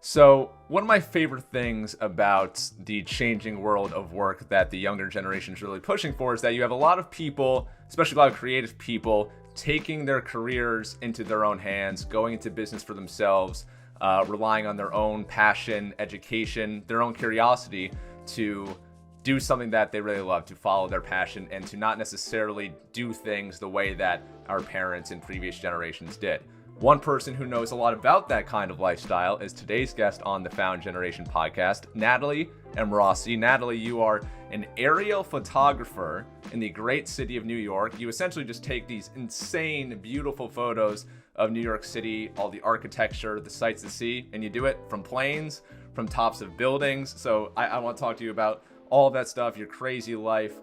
So, one of my favorite things about the changing world of work that the younger generation is really pushing for is that you have a lot of people, especially a lot of creative people, taking their careers into their own hands, going into business for themselves, relying on their own passion, education, their own curiosity to do something that they really love, to follow their passion, and to not necessarily do things the way that our parents and previous generations did. One person who knows a lot about that kind of lifestyle is today's guest on the Found Generation podcast, Natalie M. Rossi. Natalie, you are an aerial photographer in the great city of New York. You essentially just take these insane, beautiful photos of New York City, all the architecture, the sights to see, and you do it from planes, from tops of buildings. So I want to talk to you about all that stuff, your crazy life.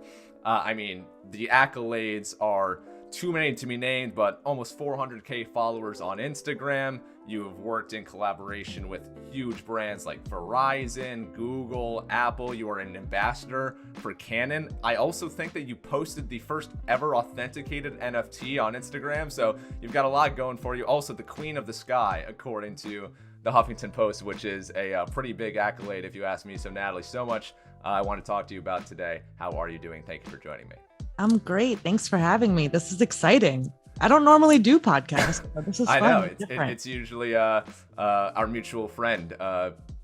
The accolades are too many to be named, but almost 400K followers on Instagram. You have worked in collaboration with huge brands like Verizon, Google, Apple. You are an ambassador for Canon. I also think that you posted the first ever authenticated NFT on Instagram. So you've got a lot going for you. Also the Queen of the Sky, according to the Huffington Post, which is a pretty big accolade if you ask me. So Natalie, so much I want to talk to you about today. How are you doing? Thank you for joining me. I'm great. Thanks for having me. This is exciting. I don't normally do podcasts, but this is fun. I know. It's usually our mutual friend,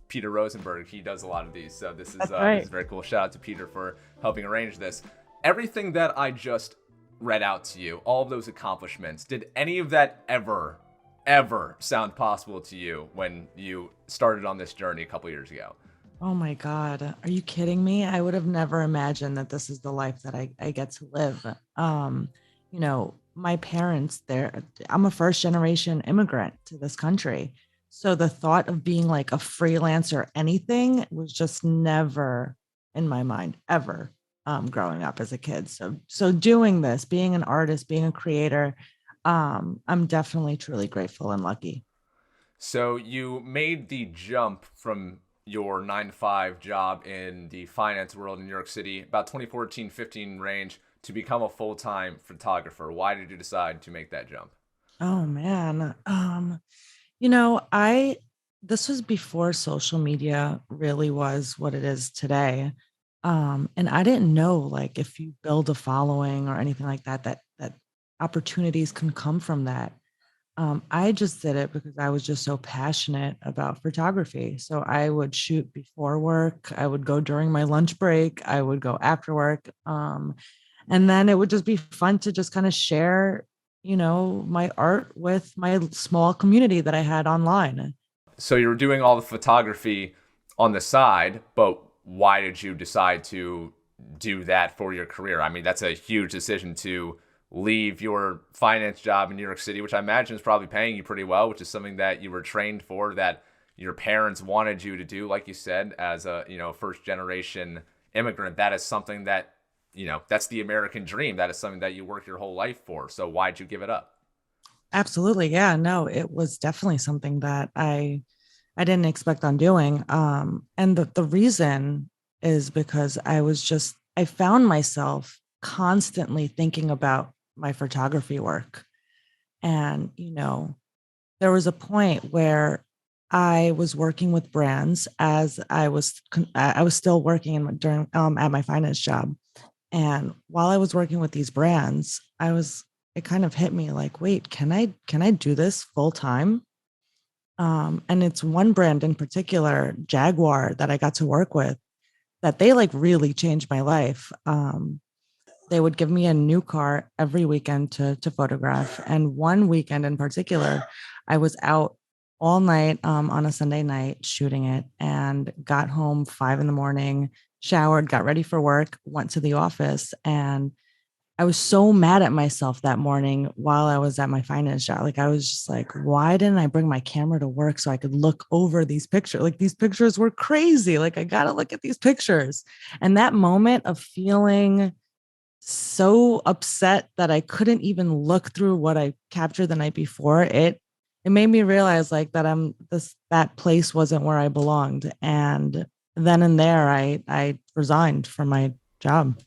Peter Rosenberg. He does a lot of these. So this is very cool. Shout out to Peter for helping arrange this. Everything that I just read out to you, all of those accomplishments, did any of that ever sound possible to you when you started on this journey a couple years ago? Oh my God. Are you kidding me? I would have never imagined that this is the life that I get to live. My parents, I'm a first generation immigrant to this country. So the thought of being like a freelancer, anything was just never in my mind ever, growing up as a kid. So doing this, being an artist, being a creator, I'm definitely truly grateful and lucky. So you made the jump from your 9-to-5 job in the finance world in New York City, about 2014-15 range, to become a full-time photographer. Why did you decide to make that jump? Oh man. This was before social media really was what it is today. And I didn't know, like, if you build a following or anything like that opportunities can come from that. I just did it because I was just so passionate about photography. So I would shoot before work. I would go during my lunch break. I would go after work. And then it would just be fun to just kind of share, my art with my small community that I had online. So you were doing all the photography on the side, but why did you decide to do that for your career? I mean, that's a huge decision to leave your finance job in New York City, which I imagine is probably paying you pretty well, which is something that you were trained for, that your parents wanted you to do. Like you said, as a, first generation immigrant, that is something that, that's the American dream. That is something that you work your whole life for. So why'd you give it up? Absolutely. Yeah, no, it was definitely something that I didn't expect on doing. And the reason is because I found myself constantly thinking about my photography work. And, there was a point where I was working with brands as I was still working during at my finance job. And while I was working with these brands, it kind of hit me like, wait, can I do this full time? And it's one brand in particular, Jaguar, that I got to work with, that they like really changed my life. They would give me a new car every weekend to photograph. And one weekend in particular, I was out all night on a Sunday night shooting it, and got home 5 a.m, showered, got ready for work, went to the office. And I was so mad at myself that morning while I was at my finance job. Like, I was just like, why didn't I bring my camera to work so I could look over these pictures? Like, these pictures were crazy. Like, I got to look at these pictures. And that moment of feeling so upset that I couldn't even look through what I captured the night before, it made me realize like that place wasn't where I belonged. And then and there, I resigned from my job.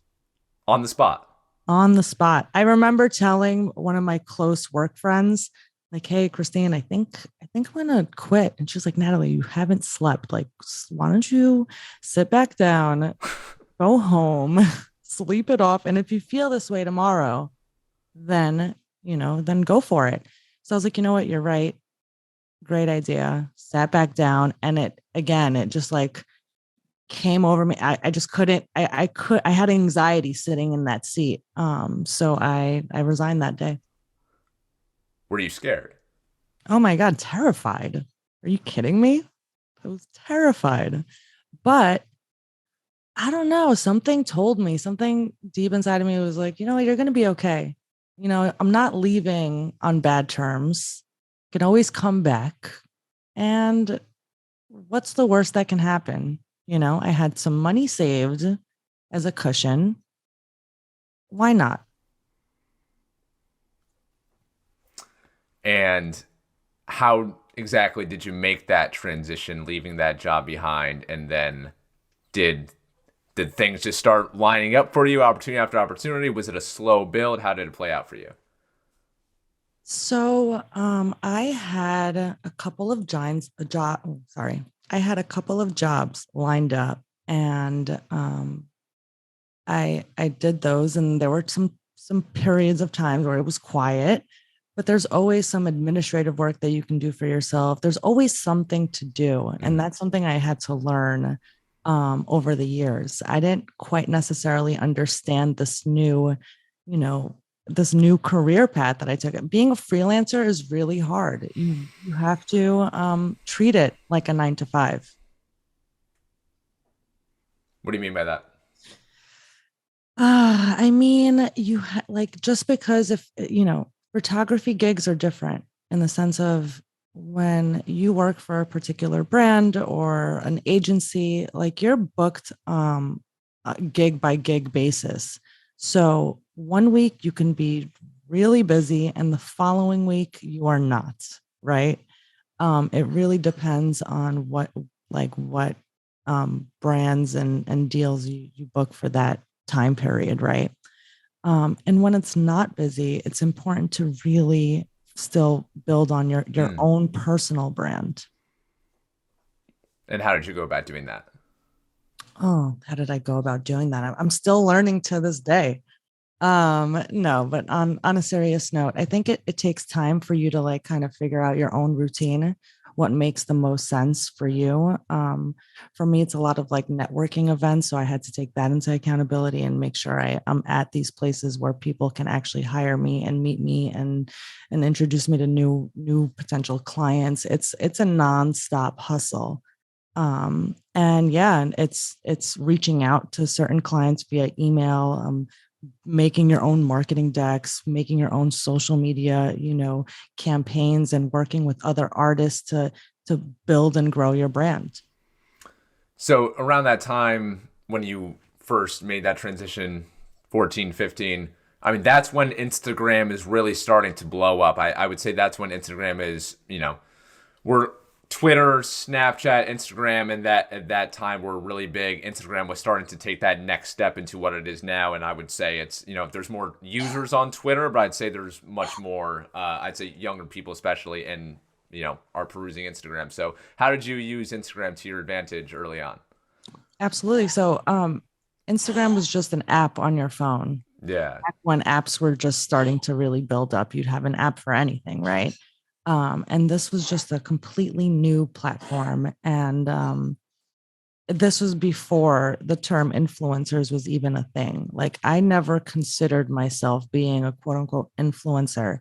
On the spot. On the spot. I remember telling one of my close work friends like, hey, Christine, I think I'm gonna quit. And she's like, Natalie, you haven't slept. Like, why don't you sit back down, go home, sleep it off. And if you feel this way tomorrow, then, then go for it. So I was like, you know what? You're right. Great idea. Sat back down. And it just like came over me. I just couldn't, I had anxiety sitting in that seat. So I resigned that day. Were you scared? Oh my God, terrified. Are you kidding me? I was terrified. But I don't know. Something told me, something deep inside of me was like, you're going to be okay. I'm not leaving on bad terms. Can always come back. And what's the worst that can happen? I had some money saved as a cushion. Why not? And how exactly did you make that transition, leaving that job behind, and then did did things just start lining up for you, opportunity after opportunity? Was it a slow build? How did it play out for you? So, I had a couple of jobs, sorry, I had a couple of jobs lined up, and I did those, and there were some periods of times where it was quiet, but there's always some administrative work that you can do for yourself. There's always something to do, and Mm. that's something I had to learn over the years. I didn't quite necessarily understand you know, this new career path that I took. Being a freelancer is really hard. You have to treat it like a 9 to 5. What do you mean by that? I mean, like, just because, if photography gigs are different in the sense of when you work for a particular brand or an agency, like, you're booked a gig by gig basis. So one week you can be really busy and the following week you are not, right? It really depends on what brands and deals you book for that time period, right? And when it's not busy, it's important to really still build on your Mm. own personal brand. And how did you go about doing that? Oh, how did I go about doing that? I'm still learning to this day. No, but on a serious note, I think it takes time for you to like kind of figure out your own routine, what makes the most sense for you. For me, it's a lot of like networking events. So I had to take that into accountability and make sure I'm at these places where people can actually hire me and meet me and introduce me to new potential clients. It's a nonstop hustle. And yeah, and it's reaching out to certain clients via email, making your own marketing decks, making your own social media, campaigns, and working with other artists to build and grow your brand. So around that time when you first made that transition, 14, 15, I mean, that's when Instagram is really starting to blow up. I would say that's when Instagram is, we're Twitter, Snapchat, Instagram, and that at that time were really big. Instagram was starting to take that next step into what it is now, and I would say it's there's more users on Twitter, but I'd say there's much more. I'd say younger people, especially, and are perusing Instagram. So, how did you use Instagram to your advantage early on? Absolutely. So, Instagram was just an app on your phone. Yeah. Back when apps were just starting to really build up, you'd have an app for anything, right? And this was just a completely new platform. And this was before the term influencers was even a thing. Like, I never considered myself being a quote unquote influencer,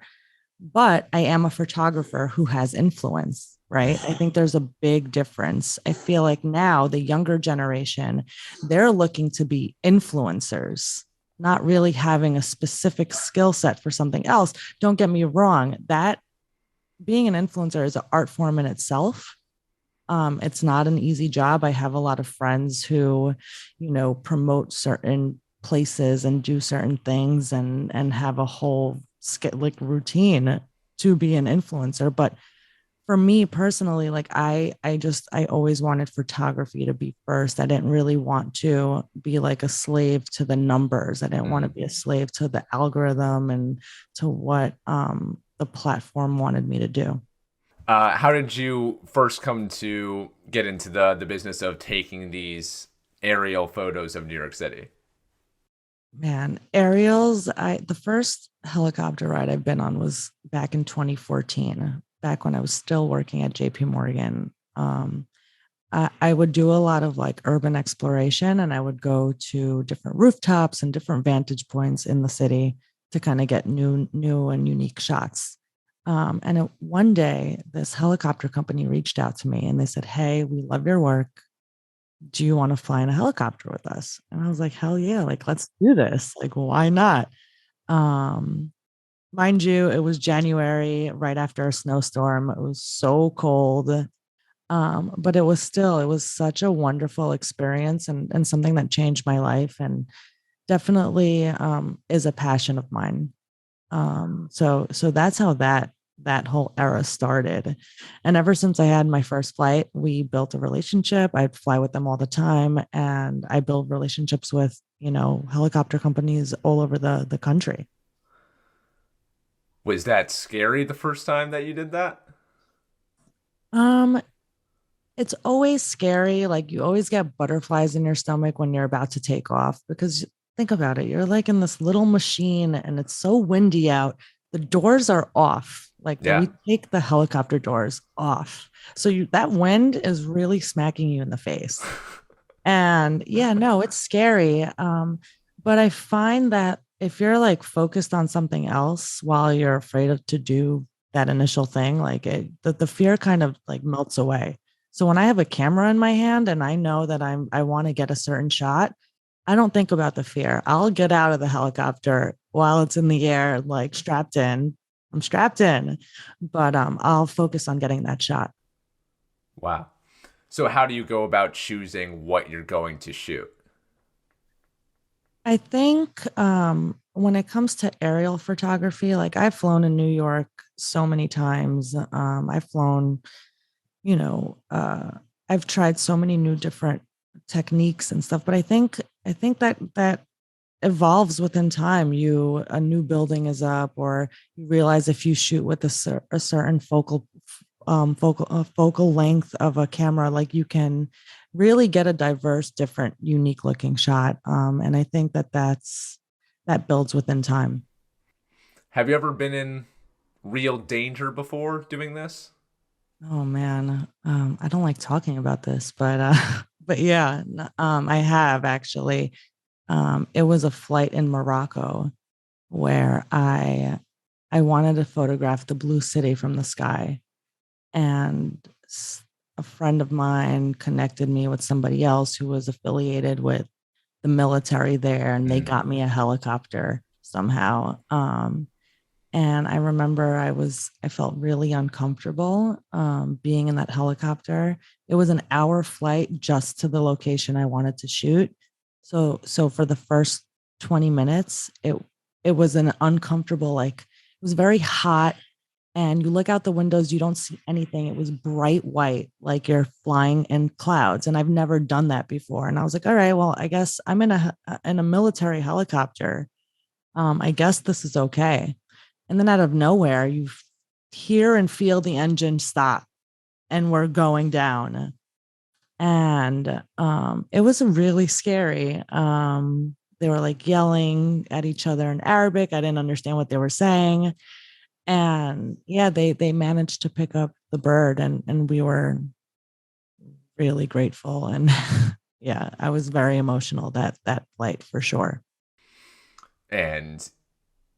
but I am a photographer who has influence, right? I think there's a big difference. I feel like now the younger generation, they're looking to be influencers, not really having a specific skill set for something else. Don't get me wrong, that being an influencer is an art form in itself. It's not an easy job. I have a lot of friends who, promote certain places and do certain things and have a whole like routine to be an influencer. But for me personally, like, I always wanted photography to be first. I didn't really want to be like a slave to the numbers. I didn't want to Mm. be a slave to the algorithm and to what the platform wanted me to do. How did you first come to get into the business of taking these aerial photos of New York City? Man, aerials, I the first helicopter ride I've been on was back in 2014, back when I was still working at JP Morgan. I would do a lot of like urban exploration, and I would go to different rooftops and different vantage points in the city to kind of get new and unique shots. One day, this helicopter company reached out to me and they said, "Hey, we love your work. Do you want to fly in a helicopter with us?" And I was like, "Hell yeah, like let's do this. Like, why not?" Um, Mind you, it was January right after a snowstorm. It was so cold. But it was such a wonderful experience, and something that changed my life, and definitely is a passion of mine. So that's how that whole era started. And ever since I had my first flight, we built a relationship. I'd fly with them all the time, and I build relationships with, helicopter companies all over the country. Was that scary the first time that you did that? Um, it's always scary. Like you always get butterflies in your stomach when you're about to take off, because think about it. You're like in this little machine and it's so windy out. The doors are off. Like Yeah. we take the helicopter doors off. So that wind is really smacking you in the face. And yeah, no, it's scary. But I find that if you're like focused on something else while you're afraid of to do that initial thing, like the fear kind of like melts away. So when I have a camera in my hand and I know that I want to get a certain shot, I don't think about the fear. I'll get out of the helicopter while it's in the air, like strapped in. I'm strapped in, but I'll focus on getting that shot. Wow. So how do you go about choosing what you're going to shoot? I think when it comes to aerial photography, like I've flown in New York so many times. I've flown, you know, uh, I've tried so many new different techniques and stuff. But I think that evolves within time. A new building is up, or you realize if you shoot with a certain focal length of a camera, like you can really get a diverse, different, unique looking shot. And I think that builds within time. Have you ever been in real danger before doing this? Oh man, I don't like talking about this, but but yeah, I have actually. It was a flight in Morocco where I wanted to photograph the blue city from the sky, and a friend of mine connected me with somebody else who was affiliated with the military there, and they Mm. got me a helicopter somehow. And I remember I felt really uncomfortable being in that helicopter. It was an hour flight just to the location I wanted to shoot. So for the first 20 minutes, it was an uncomfortable, like it was very hot, and you look out the windows, you don't see anything. It was bright white, like you're flying in clouds. And I've never done that before. And I was like, all right, well, I guess I'm in a military helicopter. I guess this is okay. And then out of nowhere, you hear and feel the engine stop, and we're going down. And it was really scary. They were like yelling at each other in Arabic. I didn't understand what they were saying. And yeah, they managed to pick up the bird, and we were really grateful. And yeah, I was very emotional that flight for sure. And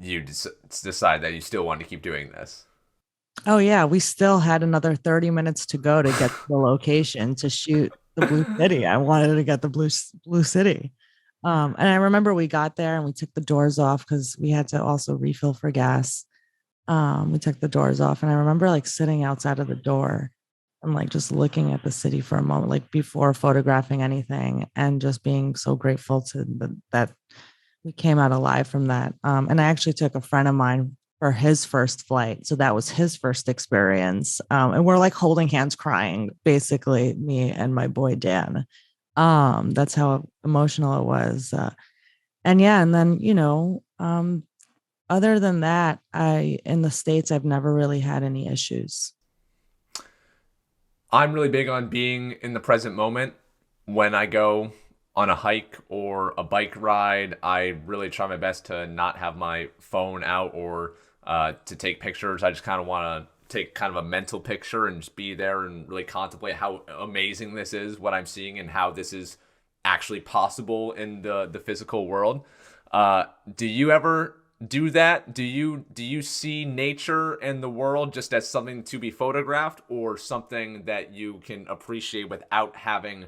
you decide that you still want to keep doing this. Oh yeah, we still had another 30 minutes to go to get to the location to shoot the blue city. I wanted to get the blue city. And I remember we got there and we took the doors off because we had to also refill for gas. We took the doors off, and I remember like sitting outside of the door and like just looking at the city for a moment, like before photographing anything, and just being so grateful that we came out alive from that. And I actually took a friend of mine for his first flight, so that was his first experience. And we're like holding hands, crying, basically, me and my boy Dan. That's how emotional it was. And yeah, and then other than that, in the States, I've never really had any issues. I'm really big on being in the present moment. When I go on a hike or a bike ride, I really try my best to not have my phone out or to take pictures. I just kind of want to take kind of a mental picture and just be there and really contemplate how amazing this is, what I'm seeing, and how this is actually possible in the physical world. Do you ever do that? Do you see nature and the world just as something to be photographed, or something that you can appreciate without having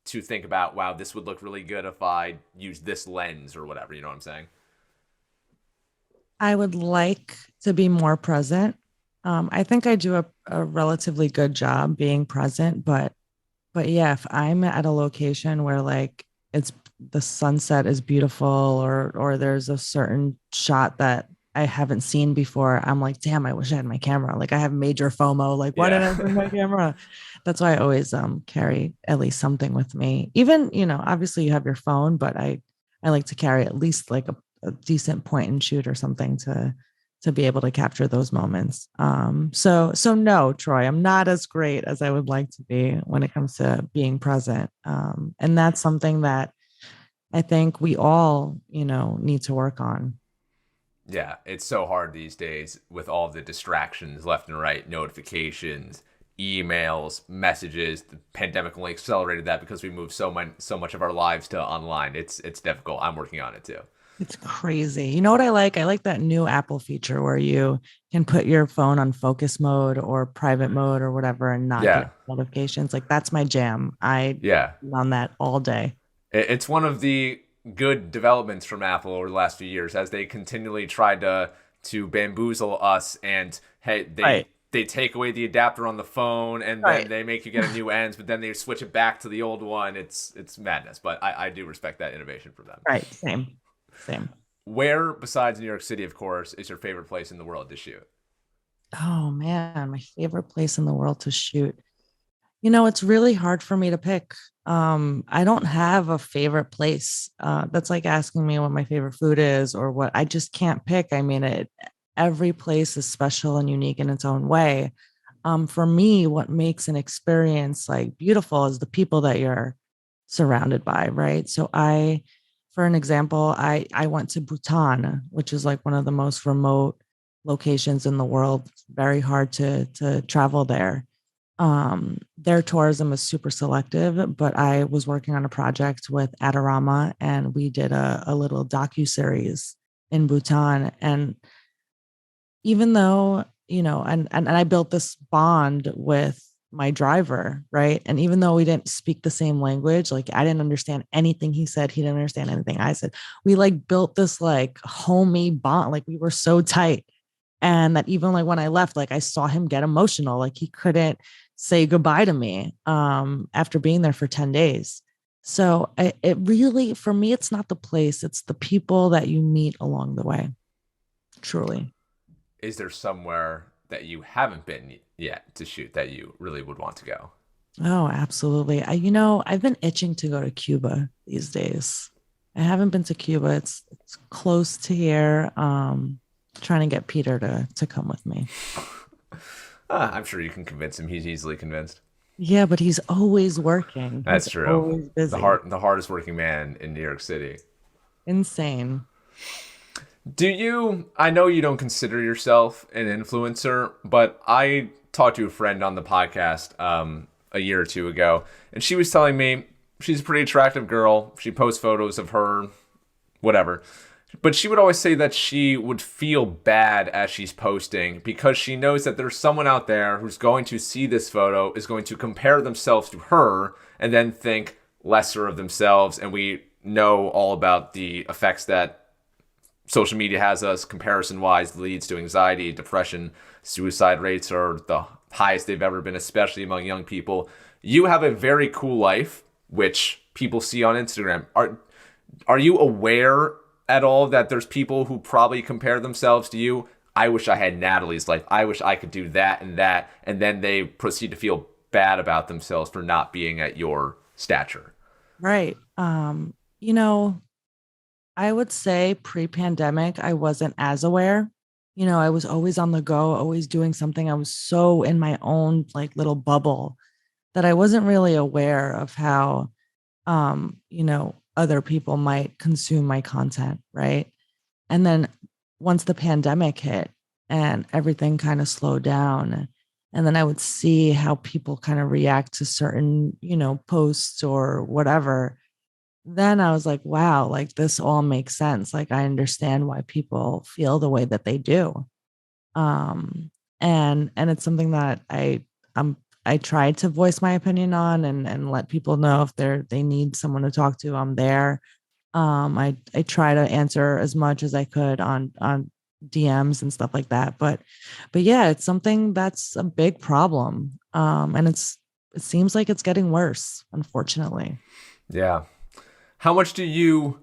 to think about, wow, this would look really good if I use this lens or whatever? You know what I'm saying? I would like to be more present. I think I do a relatively good job being present, but yeah, if I'm at a location where like it's the sunset is beautiful, or there's a certain shot that I haven't seen before, I'm like, damn, I wish I had my camera. Like I have major FOMO. Like, why didn't I Yeah. bring my camera? That's why I always carry at least something with me. Even, obviously you have your phone, but I like to carry at least like a decent point and shoot or something to be able to capture those moments. So no, Troy, I'm not as great as I would like to be when it comes to being present. And that's something that I think we all, need to work on. Yeah, it's so hard these days with all the distractions left and right, notifications, emails, messages. The pandemic only accelerated that because we moved so much of our lives to online. It's difficult. I'm working on it too. It's crazy. You know what I like? I like that new Apple feature where you can put your phone on focus mode or private mode or whatever and not get Yeah. notifications. Like that's my jam. I Yeah. on that all day. It's one of the good developments from Apple over the last few years, as they continually tried to bamboozle us, and hey, they Right. they take away the adapter on the phone, and then Right. they make you get a new ends, but then they switch it back to the old one. It's madness, but I do respect that innovation from them. Right. Same. Same. Where, besides New York City, of course, is your favorite place in the world to shoot? Oh man, my favorite place in the world to shoot. It's really hard for me to pick. I don't have a favorite place. That's like asking me what my favorite food is or what I just can't pick. I mean, every place is special and unique in its own way. For me, what makes an experience like beautiful is the people that you're surrounded by, right? For an example, I went to Bhutan, which is like one of the most remote locations in the world. It's very hard to travel there. Their tourism is super selective, but I was working on a project with Adorama and we did a little docu-series in Bhutan. And even though, and I built this bond with my driver, right? And even though we didn't speak the same language, like I didn't understand anything he said, he didn't understand anything I said. We like built this like homey bond, like we were so tight. And that even like when I left, like I saw him get emotional, like he couldn't say goodbye to me after being there for 10 days. So it really, for me, it's not the place, it's the people that you meet along the way, truly. Is there somewhere that you haven't been yet to shoot that you really would want to go? Oh, absolutely. I've been itching to go to Cuba these days. I haven't been to Cuba. It's close to here. Trying to get Peter to come with me. I'm sure you can convince him. He's easily convinced. Yeah, but he's always working. He's That's true. always The busy. heart, the hardest working man in New York City. Insane. Do you? I know you don't consider yourself an influencer, but I talked to a friend on the podcast a year or two ago, and she was telling me she's a pretty attractive girl. She posts photos of her, whatever. But she would always say that she would feel bad as she's posting because she knows that there's someone out there who's going to see this photo, is going to compare themselves to her, and then think lesser of themselves. And we know all about the effects that social media has us comparison wise, leads to anxiety, depression. Suicide rates are the highest they've ever been, especially among young people. You have a very cool life, which people see on Instagram. Are you aware at all that there's people who probably compare themselves to you? I wish I had Natalie's life. I wish I could do that, and then they proceed to feel bad about themselves for not being at your stature. Right. You know, I would say pre-pandemic, I wasn't as aware. I was always on the go, always doing something. I was so in my own like little bubble that I wasn't really aware of how other people might consume my content, right? And then once the pandemic hit and everything kind of slowed down, and then I would see how people kind of react to certain, posts or whatever, then I was like, wow, like this all makes sense. Like I understand why people feel the way that they do. Um, and it's something that um I tried to voice my opinion on and let people know if they need someone to talk to, I'm there. I try to answer as much as I could on DMs and stuff like that. But yeah, it's something that's a big problem. And it seems like it's getting worse, unfortunately. Yeah. How much do you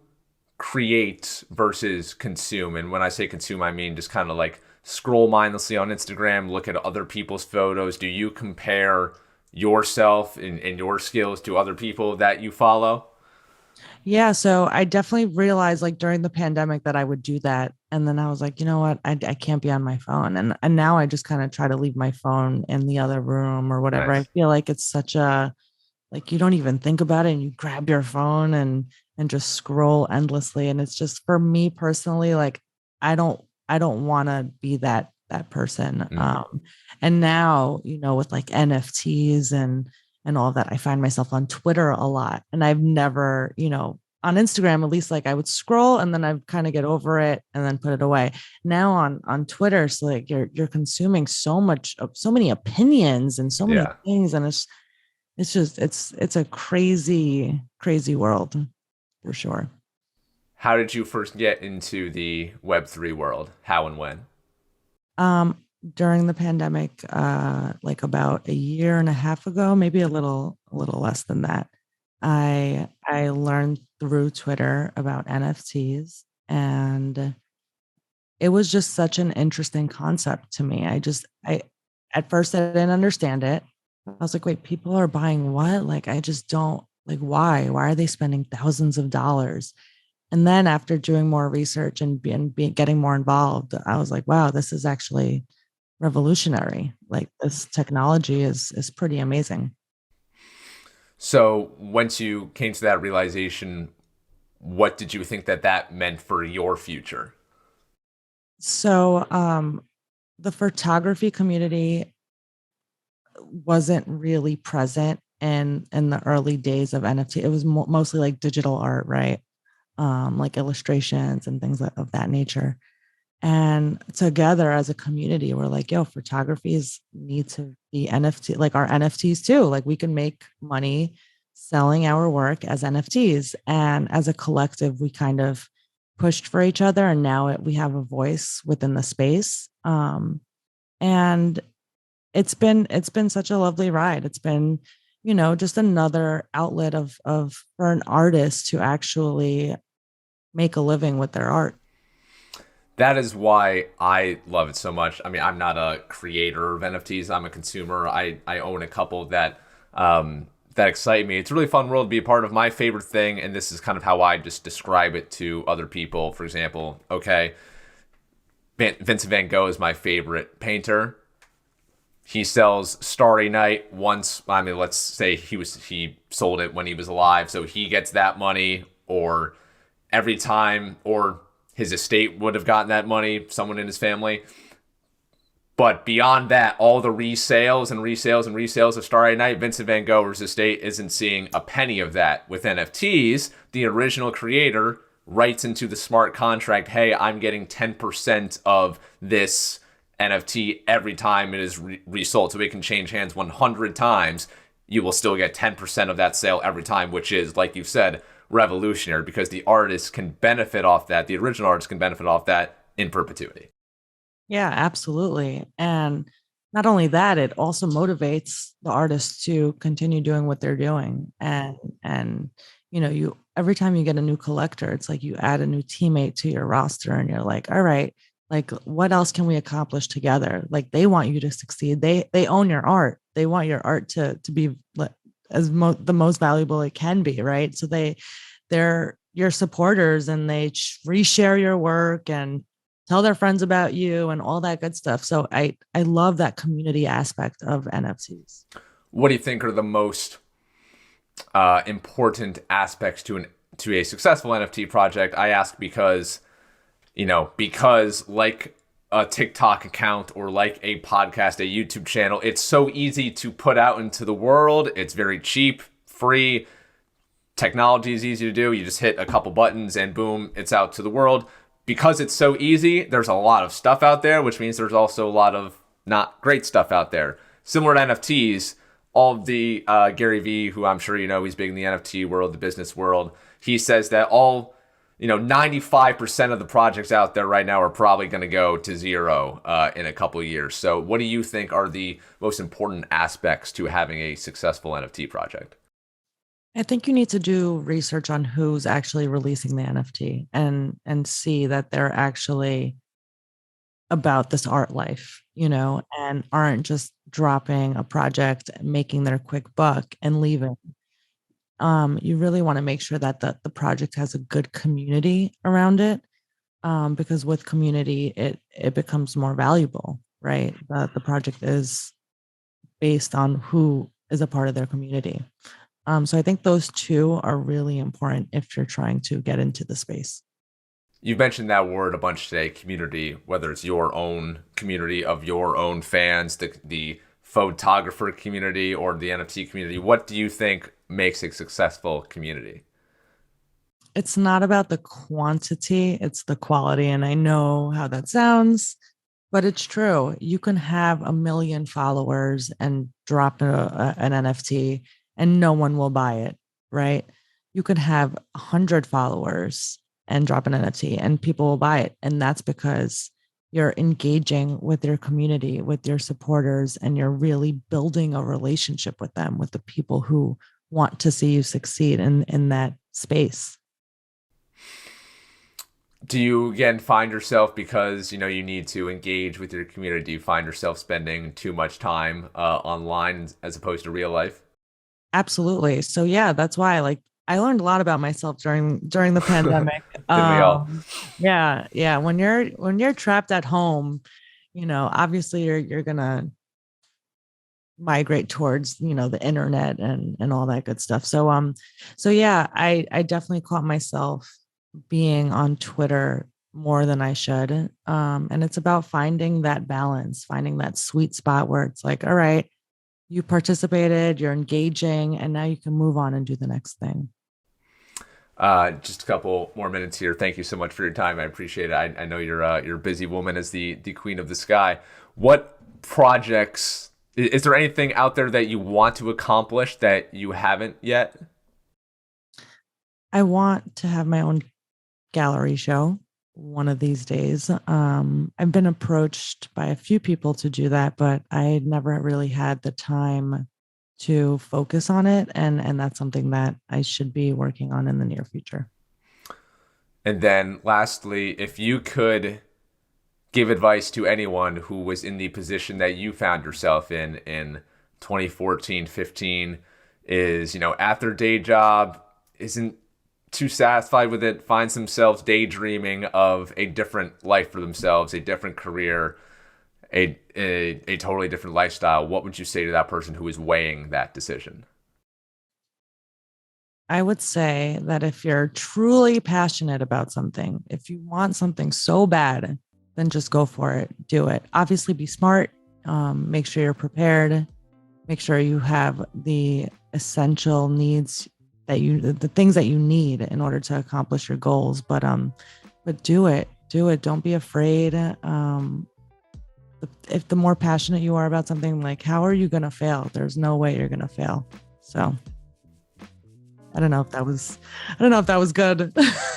create versus consume? And when I say consume, I mean just kind of like scroll mindlessly on Instagram, look at other people's photos. Do you compare yourself and your skills to other people that you follow? Yeah, so I definitely realized like during the pandemic that I would do that. And then I was like, you know what? I can't be on my phone. And now I just kind of try to leave my phone in the other room or whatever. I Nice. feel like it's such a like you don't even think about it and you grab your phone and just scroll endlessly. And it's just for me personally, like I don't want to be that person. Mm. And now, with like NFTs and all that, I find myself on Twitter a lot. And I've never, on Instagram, at least like I would scroll and then I'd kind of get over it and then put it away. Now on Twitter, it's like you're consuming so much of so many opinions and so many Yeah. things. And it's just it's a crazy, crazy world for sure. How did you first get into the Web3 world? How and when? Um, During the pandemic, like about a year and a half ago, maybe a little less than that, I learned through Twitter about NFTs, and it was just such an interesting concept to me. I at first I didn't understand it. I was like, wait, people are buying what? Like, I just don't like why? Why are they spending thousands of dollars? And then after doing more research and getting more involved, I was like, wow, this is actually revolutionary. Like this technology is pretty amazing. So once you came to that realization, what did you think that that meant for your future? So the photography community wasn't really present in the early days of NFT. It was mostly like digital art, right? Like illustrations and things of that nature. And together as a community, we're like, yo, photographies need to be NFT, like our NFTs too. Like we can make money selling our work as NFTs. And as a collective, we kind of pushed for each other. And now we have a voice within the space. And it's been such a lovely ride. It's been, just another outlet of for an artist to actually make a living with their art. That is why I love it so much. I mean, I'm not a creator of NFTs. I'm a consumer. I own a couple that excite me. It's a really fun world to be a part of. My favorite thing, and this is kind of how I just describe it to other people. For example, okay, Vincent Van Gogh is my favorite painter. He sells Starry Night once. I mean, let's say he sold it when he was alive, so he gets that money, or every time, or his estate would have gotten that money, someone in his family. But beyond that, all the resales and resales and resales of Starry Night, Vincent Van Gogh's estate isn't seeing a penny of that. With NFTs, the original creator writes into the smart contract, hey, I'm getting 10% of this NFT every time it is resold. So it can change hands 100 times. You will still get 10% of that sale every time, which is, like you said, revolutionary because the artist can benefit off that. The original artist can benefit off that in perpetuity. Yeah, absolutely. And not only that, it also motivates the artists to continue doing what they're doing. And you every time you get a new collector, it's like you add a new teammate to your roster and you're like, all right, like what else can we accomplish together? Like they want you to succeed. They own your art. They want your art to be the most valuable it can be, right? So they're your supporters and they reshare your work and tell their friends about you and all that good stuff. So I love that community aspect of NFTs. What do you think are the most important aspects to a successful NFT project? I ask because like a TikTok account or like a podcast, a YouTube channel, it's so easy to put out into the world. It's very cheap, free. Technology is easy to do. You just hit a couple buttons and boom, it's out to the world. Because it's so easy, there's a lot of stuff out there, which means there's also a lot of not great stuff out there. Similar to NFTs, all of the Gary Vee, who I'm sure you know, he's big in the NFT world, the business world. He says that 95% of the projects out there right now are probably going to go to zero in a couple of years. So what do you think are the most important aspects to having a successful NFT project? I think you need to do research on who's actually releasing the NFT and see that they're actually about this art life, and aren't just dropping a project, making their quick buck and leaving. You really want to make sure that the project has a good community around it, because with community, it becomes more valuable, right? The project is based on who is a part of their community. So I think those two are really important if you're trying to get into the space. You've mentioned that word a bunch today, community, whether it's your own community of your own fans, the photographer community, or the NFT community. What do you think makes a successful community? It's not about the quantity, it's the quality. And I know how that sounds, but it's true. You can have 1 million followers and drop an NFT and no one will buy it, right? You could have 100 followers and drop an NFT and people will buy it. And that's because you're engaging with your community, with your supporters, and you're really building a relationship with them, with the people who want to see you succeed in that space. Do you again find yourself, because you need to engage with your community, do you find yourself spending too much time online as opposed to real life? Absolutely. So yeah, that's why I learned a lot about myself during the pandemic. Didn't we all? Yeah. When you're trapped at home, obviously you're gonna migrate towards the internet and all that good stuff. So yeah, I definitely caught myself being on Twitter more than I should. And it's about finding that balance, finding that sweet spot where it's like, all right, you participated, you're engaging, and now you can move on and do the next thing. Just a couple more minutes here. Thank you so much for your time. I appreciate it. I know you're a busy woman as the queen of the sky. What projects, is there anything out there that you want to accomplish that you haven't yet? I want to have my own gallery show one of these days. I've been approached by a few people to do that, but I never really had the time to focus on it. And that's something that I should be working on in the near future. And then lastly, if you could give advice to anyone who was in the position that you found yourself in 2014, 15, is, at their day job, isn't too satisfied with it, finds themselves daydreaming of a different life for themselves, a different career, a totally different lifestyle, what would you say to that person who is weighing that decision? I would say that if you're truly passionate about something, if you want something so bad, then just go for it. Do it. Obviously, be smart. Make sure you're prepared. Make sure you have the essential needs the things that you need in order to accomplish your goals. But do it. Don't be afraid. If the more passionate you are about something, like, how are you going to fail? There's no way you're going to fail. So I don't know if that was good.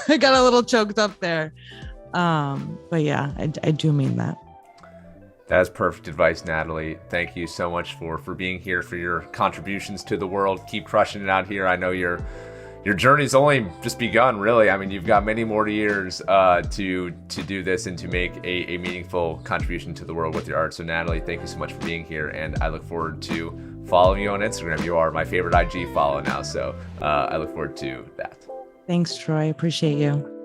I got a little choked up there. But yeah, I do mean that. That is perfect advice, Natalie. Thank you so much for being here, for your contributions to the world. Keep crushing it out here. I know your journey's only just begun, really. I mean, you've got many more years to do this and to make a meaningful contribution to the world with your art. So, Natalie, thank you so much for being here, and I look forward to following you on Instagram. You are my favorite IG follow now, so I look forward to that. Thanks, Troy. Appreciate you.